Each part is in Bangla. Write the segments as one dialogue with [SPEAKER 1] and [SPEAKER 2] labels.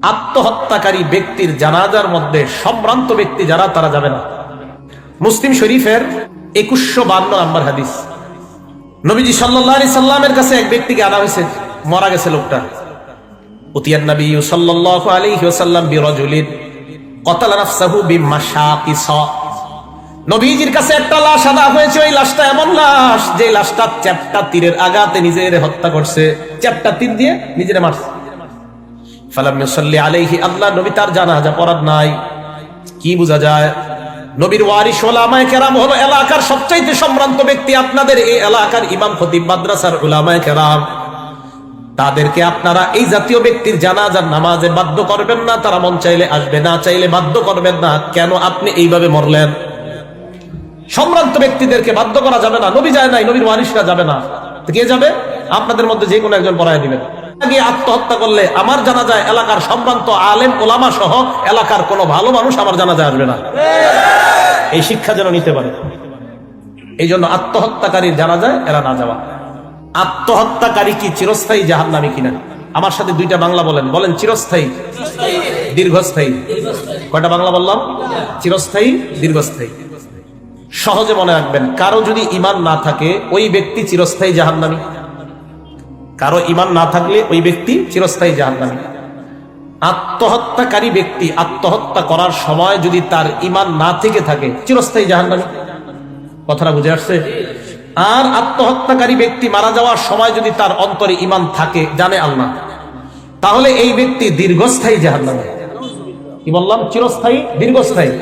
[SPEAKER 1] আত্মহত্যাকারী ব্যক্তির জানাজার মধ্যে সম্ভ্রান্ত ব্যক্তি যারা তারা যাবে না। মুসলিম শরীফের 2152 নম্বর হাদিস। নবীজি সাল্লাল্লাহু আলাইহি সাল্লামের কাছে এক ব্যক্তিকে আনা হয়েছে, মারা গেছে লোকটা। উতিয়ান নবী সাল্লাল্লাহু আলাইহি ওয়াসাল্লাম বিরাজুলিন ক্বাতালা নাফসাহু বিমাশাকিস। নবীজির কাছে একটা লাশ আনা হয়েছে। ওই লাশটা এমন লাশ যে লাশটা চ্যাপ্টা তীরের আঘাতে নিজের হত্যা করছে, চ্যাপ্টা তীর দিয়ে নিজের মারছে। ফালাম ইউসাল্লি আলাইহি, আল্লাহ নবী তার জানাজা পড়ার নাই। কি বোঝা যায়? নবীর ওয়ারিস উলামায়ে কেরাম হলো এলাকার সবচাইতে সম্ভ্রান্ত ব্যক্তি। আপনাদের এই এলাকার ইমাম খতিব, মাদ্রাসার উলামায়ে কেরাম, তাদেরকে আপনারা এই জাতীয় ব্যক্তির জানাজার নামাজে বাধ্য করবেন না। তারা মন চাইলে আসবে, না চাইলে বাধ্য করবেন না। কেন আপনি এইভাবে মরলেন? সম্ভ্রান্ত ব্যক্তিদেরকে বাধ্য করা যাবে না। নবী যায় নাই, নবীর ওয়ারিসরা যাবে না, কে যাবে? আপনাদের মধ্যে যে কোনো একজন পড়ায় দিবেন। আত্মহত্যা করলে আমার জানাজায় এলাকার সম্ভ্রান্ত আলেম ওলামা সহ এলাকার কোনো ভালো মানুষ আমার জানাজায় আসবে না। এই শিক্ষা যেন নিতে পারে। এই জন্য আত্মহত্যাকারীর জানাজায় এরা না যাওয়া। আত্মহত্যাকারী কি চিরস্থায়ী জাহান্নামী কিনা? আমার সাথে দুইটা বাংলা বলেন। বলেন চিরস্থায়ী, দীর্ঘস্থায়ী। কয়টা বাংলা বললাম? চিরস্থায়ী, দীর্ঘস্থায়ী। সহজে মনে রাখবেন, কারো যদি ঈমান না থাকে ওই ব্যক্তি চিরস্থায়ী জাহান্নামী। কারো ঈমান না থাকলে ওই ব্যক্তি চিরস্থায়ী জাহান্নামী। আত্মহত্যাকারী ব্যক্তি আত্মহত্যা করার সময় যদি তার ঈমান না থেকে থাকে, চিরস্থায়ী জাহান্নামী। কথাটা বুঝে আসছে? আর আত্মহত্যাকারী ব্যক্তি মারা যাওয়ার সময় যদি তার অন্তরে ঈমান থাকে, জানে আল্লাহ, তাহলে এই ব্যক্তি দীর্ঘস্থায়ী জাহান্নামী। কি বললাম? চিরস্থায়ী, দীর্ঘস্থায়ী।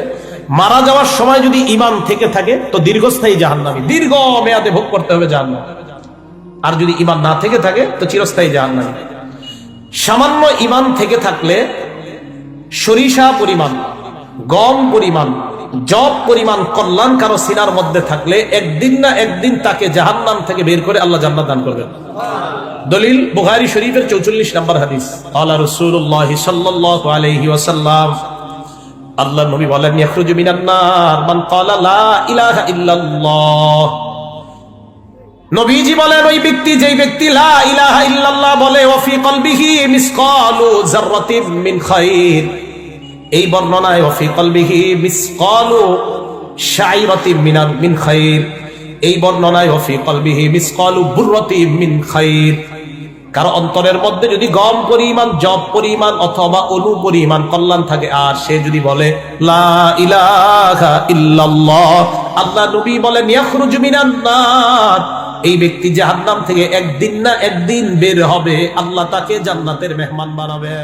[SPEAKER 1] মারা যাওয়ার সময় যদি ঈমান থেকে থাকে তো দীর্ঘস্থায়ী জাহান্নামী, দীর্ঘ মেয়াদে ভোগ করতে হবে জাহান্নাম। আর যদি ঈমান না থেকে থাকে তো চিরস্থায়ী জাহান্নামী। সামান্য ঈমান থেকে থাকলে সরিষা পরিমাণ, গম পরিমাণ, জব পরিমাণ কল্যাণ কারো সিনার মধ্যে থাকলে একদিন না একদিন তাকে জাহান্নাম থেকে বের করে আল্লাহ জান্নাত দান করবেন। দলিল বুখারী শরীফের 44 নম্বর হাদিস। আলা রাসূলুল্লাহ সাল্লাল্লাহু আলাইহি ওয়াসাল্লাম, আল্লাহ নবী বলেন, ইয়াখরুজু মিনান নার মান ক্বালা লা ইলাহা ইল্লাল্লাহ। নবীজি বলেন, ওই ব্যক্তি, যেই ব্যক্তি লা ইলাহা ইল্লাল্লাহ বলে, ওয়া ফি কলবিহি মিসকালু যাররাতিন মিন খায়র। এই বর্ণনায় ওয়া ফি কলবিহি মিসকালু শাইরাতিন মিন খায়র। এই বর্ণনায় ওয়া ফি কলবিহি মিসকালু বুররাতিন মিন খায়র। কারো অন্তরের মধ্যে যদি গম পরিমাণ, জব পরিমাণ অথবা অনু পরিমাণ কল্যাণ থাকে, আর সে যদি বলে লা ইলাহা ইল্লাল্লাহ, আল্লাহ নবী বলেন ইয়াখরুজু মিনান নার, এই ব্যক্তি জাহান্নাম থেকে একদিন না একদিন বের হবে, আল্লাহ তাকে জান্নাতের মেহমান বানাবে।